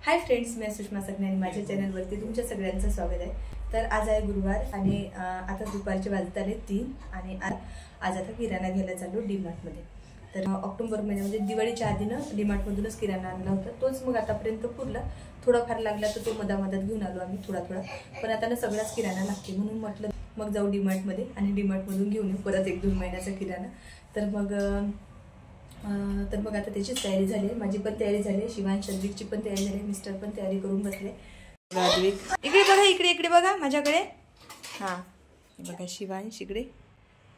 Hi friends, मैं सुषमा सगने आणि माझ्या चॅनलवरती तुमच्या सगळ्यांचं स्वागत आहे। तर आज आहे गुरुवार आणि आता दुपारचे वाजत आले 3 आणि आज आता किराणा घ्यायला चाललो डीमार्ट मध्ये। तर ऑक्टोबर महिन्यामध्ये दिवाळीच्या आधीनं डीमार्ट मधूनच किराणा आणला होता, तोच मग आतापर्यंत पुरला। थोडा फार लागला तर तो मधामधात घेऊन आलो आम्ही थोडा, पण आता ना सगळाच किराणा लागते म्हणून म्हटलं मग जाऊ डीमार्ट मध्ये आणि डीमार्ट मधून घेऊन येऊ परत 1-2 महिन्याचा किराणा। तर मग आता त्याची तयारी झाली, माझी पण तयारी झाली, शिवांश अद्विकची पण तयारी झाली, मिस्टर पण तयारी करून बसले। अद्विक इकडे बघा, इकडे बघा माझ्याकडे। हां बघा, शिवांश इकडे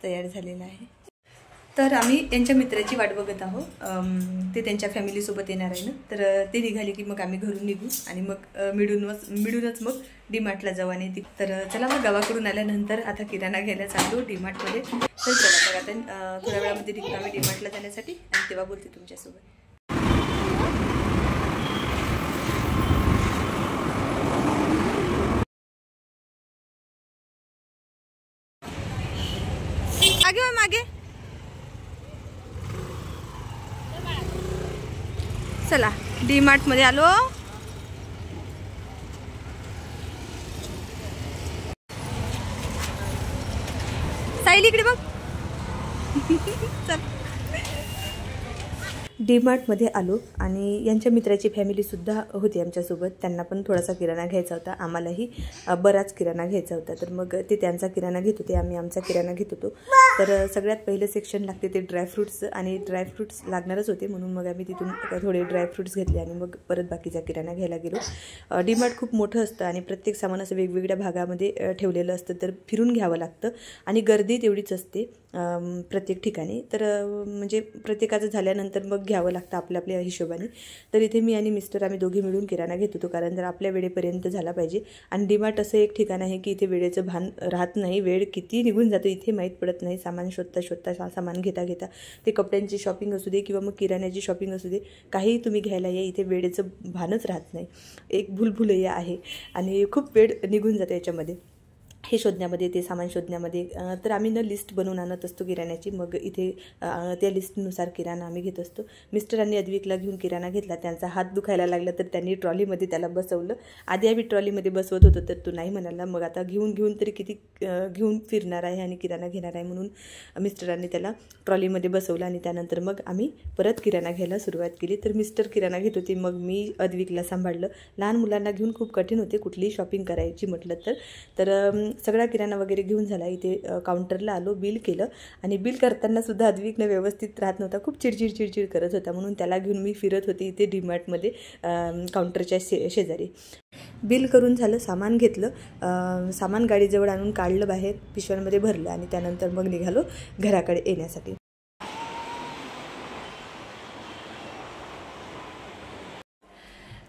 तयार झालेला आहे। तर आम्ही त्यांच्या मित्राची वाट बघत आहोत, ते त्यांच्या फॅमिली सोबत येणार आहे ना। तर ते निघाले की मग आम्ही घरून निघू आणि मग मिळूनच मग डीमार्टला जाऊ आणि तर चला मग गावाकडून आल्यानंतर आता किराणा घ्यायला चाललो डीमार्टमध्ये। तर चला मग आता थोड्या वेळामध्ये निघतो आम्ही डीमार्टला जाण्यासाठी आणि तेव्हा बोलते तुमच्यासोबत। आगे मागे चला, डीमार्ट मध्ये आलो। सायली इकडे बघ। चल, डीमार्टमध्ये आलो आणि यांच्या मित्राची फॅमिली सुद्धा होती आमच्यासोबत। त्यांना पण थोडासा किराणा घ्यायचा होता, आम्हालाही बराच किराणा घ्यायचा होता। तर मग ते त्यांचा किराणा घेत होते, आम्ही आमचा किराणा घेत होतो। तर सगळ्यात पहिलं सेक्शन लागते ते ड्रायफ्रूट्स, आणि ड्रायफ्रूट्स लागणारच होते म्हणून मग आम्ही तिथून थोडे ड्रायफ्रूट्स घेतले आणि मग परत बाकीचा किराणा घ्यायला गेलो। डीमार्ट खूप मोठं असतं आणि प्रत्येक सामान असं वेगवेगळ्या भागामध्ये ठेवलेलं असतं, तर फिरून घ्यावं लागतं आणि गर्दी तेवढीच असते प्रत्येक ठिकाणी। तर म्हणजे प्रत्येकाचं झाल्यानंतर मग घ्यावं लागतं आपल्या हिशोबाने। तर इथे मी आणि मिस्टर आम्ही दोघे मिळून किराणा घेत होतो, कारण जर आपल्या वेळेपर्यंत झाला पाहिजे। आणि डीमार्ट असं एक ठिकाण आहे की इथे वेळेचं भान राहत नाही, वेळ किती निघून जातो इथे माहीत पडत नाही। सामान शोधता सामान घेता ते कपड्यांची शॉपिंग असू दे किंवा मग किराण्याची शॉपिंग असू दे, काही तुम्ही घ्यायला या इथे वेळेचं भानच राहत नाही। एक भूलभुलैया आहे आणि खूप वेळ निघून जातो याच्यामध्ये, हे शोधण्यामध्ये, ते सामान शोधण्यामध्ये। तर आम्ही ना लिस्ट बनवून आणत असतो किराण्याची, मग इथे त्या लिस्टनुसार किराणा आम्ही घेत असतो। मिस्टरांनी अद्विकला घेऊन किराणा घेतला, त्यांचा हात दुखायला लागला तर त्यांनी ट्रॉलीमध्ये त्याला बसवलं। आधी आम्ही ट्रॉलीमध्ये बसवत होतो तर तो नाही म्हणाला, मग आता घेऊन तरी किती घेऊन फिरणार आहे आणि किराणा घेणार आहे म्हणून मिस्टरांनी त्याला ट्रॉलीमध्ये बसवलं आणि त्यानंतर मग आम्ही परत किराणा घ्यायला सुरुवात केली। तर मिस्टर किराणा घेत होते, मग मी अद्विकला सांभाळलं। लहान मुलांना घेऊन खूप कठीण होते कुठलीही शॉपिंग करायची म्हटलं तर सगळा किराणा वगैरे घेऊन झाला। इथे काउंटरला आलो, बिल केलं आणि बिल करताना सुद्धा अद्विकनं व्यवस्थित राहत नव्हता, खूप चिडचिड करत होता, म्हणून त्याला घेऊन मी फिरत होती इथे डीमार्टमध्ये काउंटरच्या शेजारी। बिल करून झालं, सामान घेतलं, सामान गाडीजवळ आणून काढलं, बाहेर पिशव्यांमध्ये भरलं आणि त्यानंतर मग निघालो घराकडे येण्यासाठी।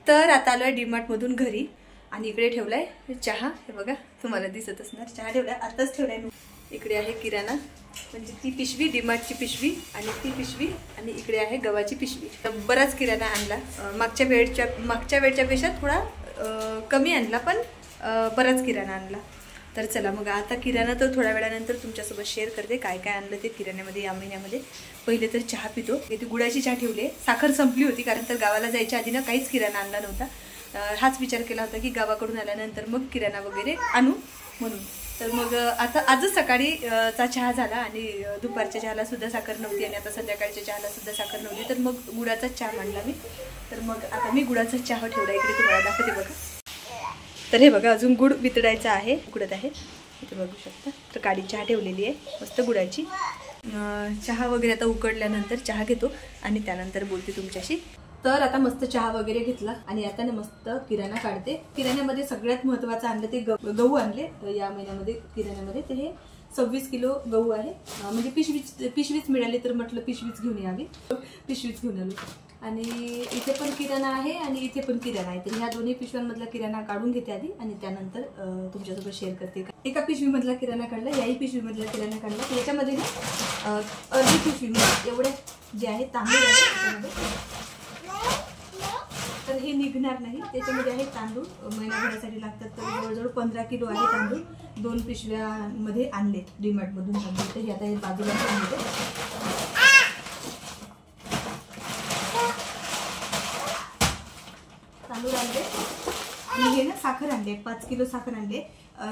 तर आता आलो आहे डीमार्टमधून घरी आणि इकडे ठेवलाय चहा, हे बघा तुम्हाला दिसत असणार, चहा ठेवलाय, आताच ठेवलाय। इकडे आहे किराणा, म्हणजे ती पिशवी डीमार्टची पिशवी आणि ती पिशवी, आणि इकडे आहे गव्हाची पिशवी। बराच किराणा आणला, मागच्या वेळच्या पेक्षा थोडा कमी आणला, पण बराच किराणा आणला। तर चला मग आता किराणा तर थोड्या वेळानंतर तुमच्यासोबत शेअर करते, काय काय आणलं ते किराण्यामध्ये या महिन्यामध्ये। पहिले तर चहा पितो, इथे गुळाची चहा ठेवली, साखर संपली होती कारण तर गावाला जायच्या आधी ना काहीच किराणा आणला नव्हता। हाच विचार केला होता की गावाकडून आल्यानंतर मग किराणा वगैरे आणू म्हणून। तर मग आता आजच सकाळी चा चहा झाला आणि दुपारच्या चहाला सुद्धा साखर नव्हती आणि आता संध्याकाळच्या चहाला सुद्धा साखर नव्हती, तर मग गुळाचाच चहा मांडला मी। तर मग आता मी गुळाचा चहा ठेवला, इकडे तुम्हाला दाखवते बघा। तर हे बघा, अजून गुळ वितळायचा आहे, उकडत आहे, इथे बघू शकता। तर काळी चहा ठेवलेली आहे मस्त गुळाची। चहा वगैरे आता उकडल्यानंतर चहा घेतो आणि त्यानंतर बोलते तुमच्याशी। तर आता मस्त चहा वगैरे घेतला आणि आता ना मस्त किराणा काढते। किराण्यामध्ये सगळ्यात महत्त्वाचं आणलं ते गहू आणले या महिन्यामध्ये किराण्यामध्ये। तर हे 26 किलो गहू आहे, म्हणजे पिशवीच मिळाली तर म्हटलं पिशवीच घेऊन यावी, पिशवीच घेऊन आलो। आणि इथे पण किराणा आहे आणि इथे पण किराणा आहे, तर ह्या दोन्ही पिशव्यांमधला किराणा काढून घेते आधी आणि त्यानंतर तुमच्यासोबत शेअर करते। एका पिशवीमधला किराणा काढला, याही पिशवीमधला किराणा काढला, याच्यामध्ये ना अर्धी पिशवीमध्ये एवढे जे आहे तांदूळ आहे त्याच्यामध्ये, तर हे निघणार नाही, त्याच्यामध्ये आहे तांदूळ महिनाभरासाठी लागतात। तर जवळजवळ 15 किलो आहे तांदूळ, 2 पिशव्यामध्ये आणले डीमार्टमधून तांदूळ। तर आता हे बाजूला तांदूळ आणले आणि हे ना साखर आणले, 5 किलो साखर आणले.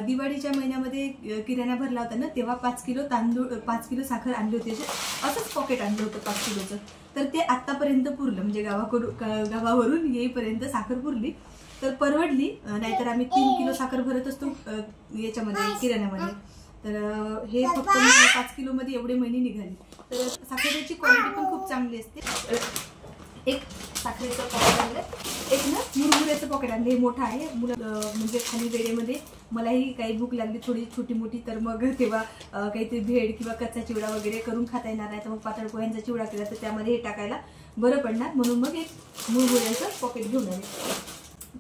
दिवाळीच्या महिन्यामध्ये किराणा भरला होता ना, तेव्हा 5 किलो तांदूळ 5 किलो साखर आणली होती. असंच पॉकेट आणलं होतं 5 किलोचं. तर ते आतापर्यंत पुरलं, म्हणजे गावावरून येईपर्यंत साखर पुरली, तर परवडली. नाहीतर आम्ही 3 किलो साखर भरत असतो याच्यामध्ये किराण्यामध्ये. तर हे फक्त 5 किलो मध्ये एवढे महिने निघाले. तर साखरेची क्वालिटी पण खूप चांगली असते. एक साखरेचं पॉकेट आणलं, एक ना मुरमुऱ्याचं पॉकेट आणलं. हे मोठं आहे. म्हणजे खाली वेळेमध्ये मलाही काही भूक लागली थोडी छोटी मोठी, तर मग तेव्हा काहीतरी भेड किंवा कच्चा चिवडा वगैरे करून खाता येणार नाही, तर मग पातळ पोह्यांचा चिवडा केला तर त्यामध्ये हे टाकायला बरं पडणार, म्हणून मग एक मुरमुऱ्याचं पॉकेट घेऊन आले.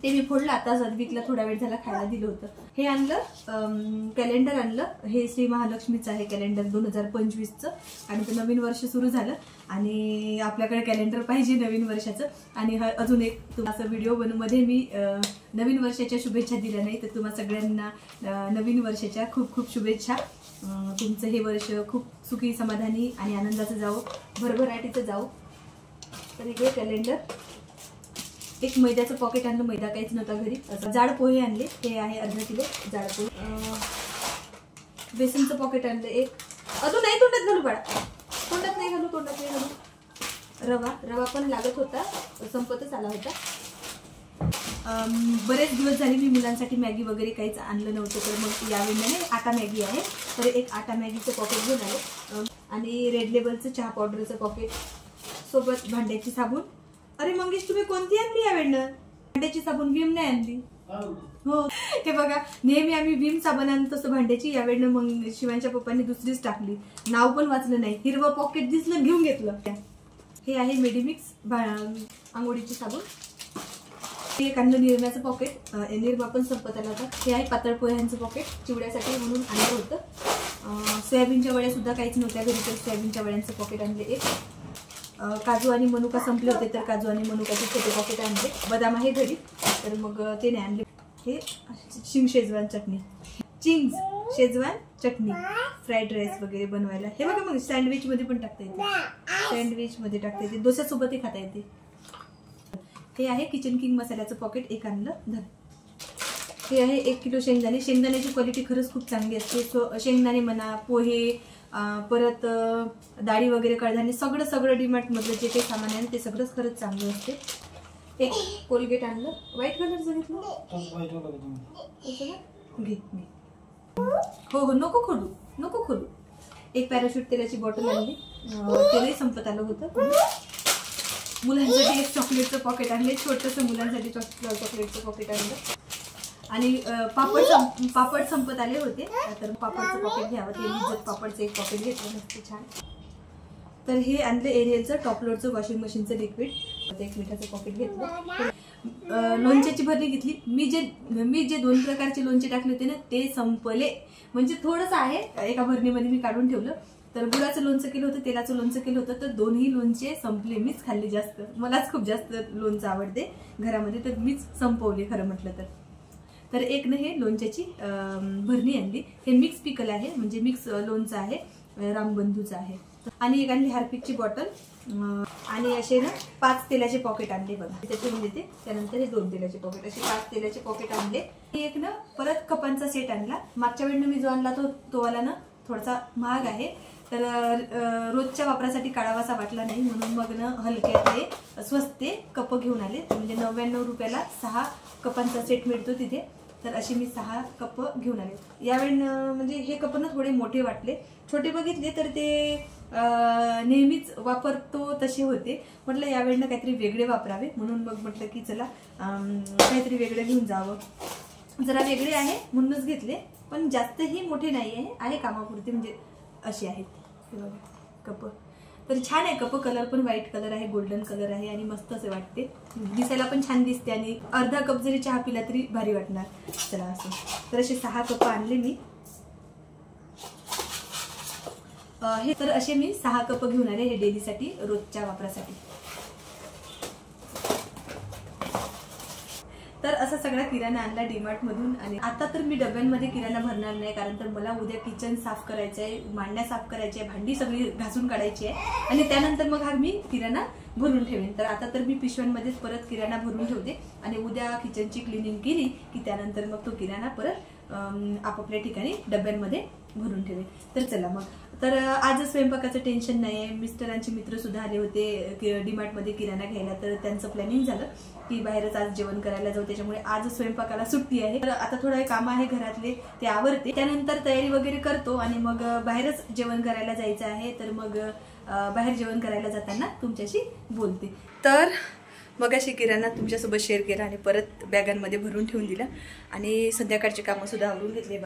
ते मी फोडलं. आता सदविकला थोडा वेळ झाला खायला दिलं होतं. हे आणलं, कॅलेंडर आणलं. हे श्री महालक्ष्मीचं आहे कॅलेंडर 2025चं. आणि ते नवीन वर्ष सुरू झालं आणि आपल्याकडे कॅलेंडर पाहिजे नवीन वर्षाचं. आणि अजून एक तुम्हाला व्हिडिओ मध्ये मी नवीन वर्षाच्या शुभेच्छा दिल्या नाही, तर तुम्हा सगळ्यांना नवीन वर्षाच्या खूप खूप शुभेच्छा. तुमचं हे वर्ष खूप सुखी समाधानी आणि आनंदाचं जावो, भरभराटीचं जावो. तर हे कॅलेंडर. एक मैद्याचं पॉकेट आणलं, मैदा काहीच नव्हता घरी. जाड पोहे आणले, हे आहे अर्धा किलो जाड पोहे. बेसनचं पॉकेट आणलं एक. अजून नाही तोंडात घालू बाळा, तोंडात नाही घालू. रवा पण लागत होता, संपतच आला होता. बरेच दिवस झाले मी मुलांसाठी मॅगी वगैरे काहीच आणलं नव्हतं, तर मग यावेळी आटा मॅगी आहे, तर एक आटा मॅगीचं पॉकेट घेऊन आले. आणि रेड लेबलचं चहा पावडरचं पॉकेट, सोबत भांड्याची साबण. अरे मंगेश, तुम्ही कोणती आणली यावेळेनं? भांड्याची साबण, विम नाही आणली. हो, हे बघा, नेहमी आम्ही विम साबण आणतो तसं भांड्याची. यावेळेनं मग शिवांच्या पप्पांनी दुसरीच टाकली, नाव पण वाचलं नाही. हिरवं पॉकेट दिसलं, घेऊन घेतलं. हे आहे मेडिमिक्स आंघोळीची साबण. हे एक आणलं निरम्याचं पॉकेट, निरमा पण संपत आला होता. हे आहे पातळ पोह्यांचं पॉकेट, चिवड्यासाठी म्हणून आणलं होतं. सोयाबीनच्या वड्या सुद्धा काहीच नव्हत्या घरी, तर सोयाबीनच्या वड्यांचं पॉकेट आणले एक. काजू आणि मनुका संपले होते, तर काजू आणि मनुकाचे छोटे पॉकेट आणले. बदाम आहे घरी, तर मग ते नाही आणले. हे चिंग शेजवान चटणी, चिंग्स शेजवान चटणी, फ्राईड राईस वगैरे बनवायला. हे बघा, मग सँडविच मध्ये पण टाकता येते, सँडविच मध्ये टाकता येते, डोस्यासोबतही खाता येते. हे आहे किचन किंग मसाल्याचं पॉकेट, एक आणलं. हे आहे 1 किलो शेंगदाणे. शेंगदाण्याची क्वालिटी खरंच खूप चांगली असते. शेंगदाणे म्हणा, पोहे, परत डाळी वगैरे, कडधान्य, सगळं डीमार्ट मधलं जे काही सामान आहे ते सगळंच खरंच चांगलं असते. एक कोलगेट आणलं, व्हाईट कलरचं घेतलं. घे. हो, नको खोलू. एक पॅराशूट तेलाची बॉटल आणली, तेलही संपत आलं होतं. मुलांसाठी एक चॉकलेटचं पॉकेट आणले, छोटंसं मुलांसाठी चॉकलेटचं पॉकेट आणलं. आणि पापड संपत आले होते, तर पापडचं पॉकेट घ्यावं, ते लिज्जत पापडचं एक पॉकेट घेतलं मस्त छान. तर हे आणलं एरियलचं टॉपलोडचं वॉशिंग मशीनचं लिक्विड. एक मिठाचं पॉकेट घेतलं. लोणच्याची भरणी घेतली. मी जे 2 प्रकारचे लोणचे टाकले होते ना, ते संपले. म्हणजे थोडंसं आहे, एका भरणीमध्ये मी काढून ठेवलं. तर गुळाचं लोणचं केलं होतं, तेलाचं लोणचं केलं होतं, तर दोन्ही लोणचे संपले. मीच खाल्ले जास्त, मलाच खूप जास्त लोणचं आवडते घरामध्ये, तर मीच संपवले खरं म्हटलं तर एक ना हे लोणच्याची भरणी आणली. हे मिक्स पिकल आहे, म्हणजे मिक्स लोणचं आहे, रामबंधूचं आहे. आणि एक आणली हार्पिकची बॉटल. आणि असे ना 5 तेलाचे पॉकेट आणले बघा, ते ठेवून देते. त्यानंतर हे 2 तेलाचे पॉकेट, असे 5 तेलाचे पॉकेट आणले. एक ना परत कपांचा सेट आणला. मागच्या वेळेनं मी जो आणला तो वाला ना थोडासा महाग आहे, तर रोजच्या वापरासाठी काढावासा वाटला नाही, म्हणून मग ना हलक्यातले स्वस्ते कप घेऊन आले. म्हणजे 99 रुपयाला 6 कपांचा सेट मिळतो तिथे. तर असे मी 6 कप घेऊन आले. यावेळी म्हणजे हे कप ना थोडे मोठे वाटले, छोटे बघितले तर ते नेहमीच वापरतो तसे होते. म्हटलं यावेळेनं काहीतरी वेगळे वापरावे, म्हणून मग म्हटलं की चला काहीतरी वेगळे घेऊन जावं. जरा वेगळे आहे म्हणूनच घेतले, पण जास्तही मोठे नाही आहे कामापुरते, म्हणजे असे आहेत कप. तर छान आहे कप. कलर पण व्हाईट कलर आहे, गोल्डन कलर आहे आणि मस्त असे वाटते, दिसायला पण छान दिसते. आणि अर्धा कप जरी चहा पिला तरी भारी वाटणार. चला असं, तर असे 6 कप आणले मी. हे तर असे मी 6 कप घेऊन आले, हे डेलीसाठी, रोजच्या वापरासाठी. तर असा सगळा किराणा आणला डीमार्ट मधून. आणि आता तर मी डब्यांमध्ये किराणा भरणार नाही, कारण तर मला उद्या किचन साफ करायचं आहे, मांडण्या साफ करायच्या आहे, भांडी सगळी घासून काढायची आहे, आणि त्यानंतर मग हा मी किराणा भरून ठेवेन. तर आता तर मी पिशव्यांमध्येच परत किराणा भरून ठेवते आणि उद्या किचनची क्लिनिंग केली की त्यानंतर मग तो किराणा परत आपापल्या ठिकाणी डब्यांमध्ये भरून ठेवेन. तर चला मग, तर आज स्वयंपाकाचं टेन्शन नाही आहे. मिस्टरांचे मित्र सुद्धा आले होते डीमार्टमध्ये किराणा घ्यायला, तर त्यांचं प्लॅनिंग झालं की बाहेरच आज जेवण करायला जाऊ, त्याच्यामुळे आज स्वयंपाकाला सुट्टी आहे. तर आता थोडे काम आहे घरातले ते आवरते, त्यानंतर तयारी वगैरे करतो आणि मग बाहेरच जेवण करायला जायचं आहे. तर मग बाहेर जेवण करायला जाताना तुमच्याशी बोलते. तर मग अशी किराणा तुमच्यासोबत शेअर केला आणि परत बॅगांमध्ये भरून ठेवून दिला आणि संध्याकाळची कामं सुद्धा आवरून घेतली.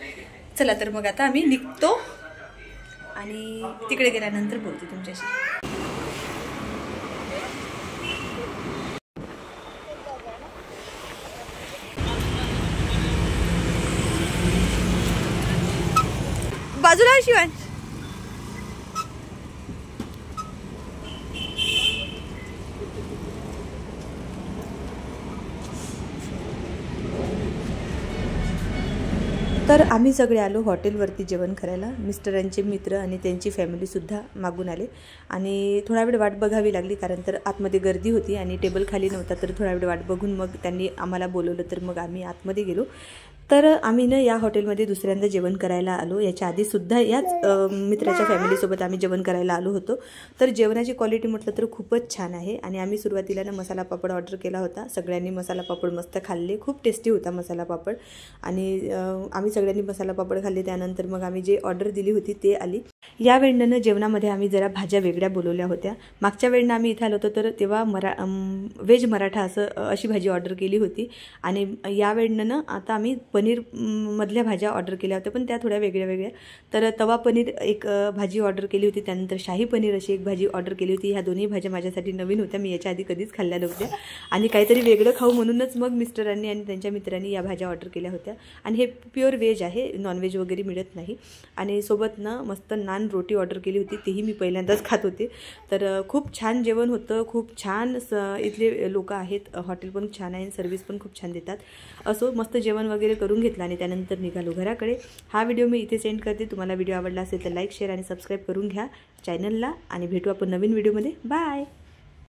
चला तर मग आता आम्ही निघतो आणि तिकडे गेल्यानंतर बोलते तुमच्याशी. बाजूला शिवांश. तर आम्ही सगळे आलो हॉटेलवरती जेवण करायला. मिस्टरांचे मित्र आणि त्यांची फॅमिलीसुद्धा मागून आले आणि थोडा वेळ वाट बघावी लागली, कारण तर आतमध्ये गर्दी होती आणि टेबल खाली नव्हता. तर थोडा वेळ वाट बघून मग त्यांनी आम्हाला बोलवलं, तर मग आम्ही आतमध्ये गेलो. तर आम्ही ना या हॉटेलमध्ये दुसऱ्यांदा जेवण करायला आलो. याच्या आधीसुद्धा याच मित्राच्या फॅमिलीसोबत आम्ही जेवण करायला आलो होतो. तर जेवणाची क्वालिटी म्हटलं तर खूपच छान आहे आणि आम्ही सुरुवातीला ना मसाला पापड ऑर्डर केला होता. सगळ्यांनी मसाला पापड मस्त खाल्ले, खूप टेस्टी होता मसाला पापड आणि आम्ही सगळ्यांनी मसाला पापड खाल्ले. त्यानंतर मग आम्ही जे ऑर्डर दिली होती ते आली. या वेळेनं जेवणामध्ये आम्ही जरा भाज्या वेगळ्या बोलवल्या होत्या. मागच्या वेळेनं आम्ही इथं आलो होतो तर तेव्हा व्हेज मराठा अशी भाजी ऑर्डर केली होती आणि या वेळेनं ना आता आम्ही पनीर मधल्या भाज्या ऑर्डर केल्या होत्या, पण त्या थोड्या वेगळ्या वेगळ्या. तर तवा पनीर एक भाजी ऑर्डर केली होती, त्यानंतर शाही पनीर अशी एक भाजी ऑर्डर केली होती. ह्या दोन्ही भाज्या माझ्यासाठी नवीन होत्या, मी याच्या आधी कधीच खाल्ल्या नव्हत्या आणि काहीतरी वेगळं खाऊ म्हणूनच मग मिस्टरांनी आणि त्यांच्या मित्रांनी या भाज्या ऑर्डर केल्या होत्या. आणि हे प्युअर व्हेज आहे, नॉनव्हेज वगैरे मिळत नाही. आणि सोबत ना मस्त नान रोटी ऑर्डर केली होती, तेही मी पहिल्यांदाच खात होते. तर खूप छान जेवण होतं, खूप छान इथले लोक आहेत, हॉटेल पण छान आहे, सर्व्हिस पण खूप छान देतात. असो मस्त जेवण वगैरे करून घेतलं आणि त्यानंतर निघालो घराकडे. हा व्हिडिओ मी इथे सेंड करते. तुम्हाला व्हिडिओ आवडला असेल तर लाईक, शेअर आणि सबस्क्राईब करून घ्या चॅनलला आणि भेटू आपण नवीन व्हिडिओमध्ये. बाय.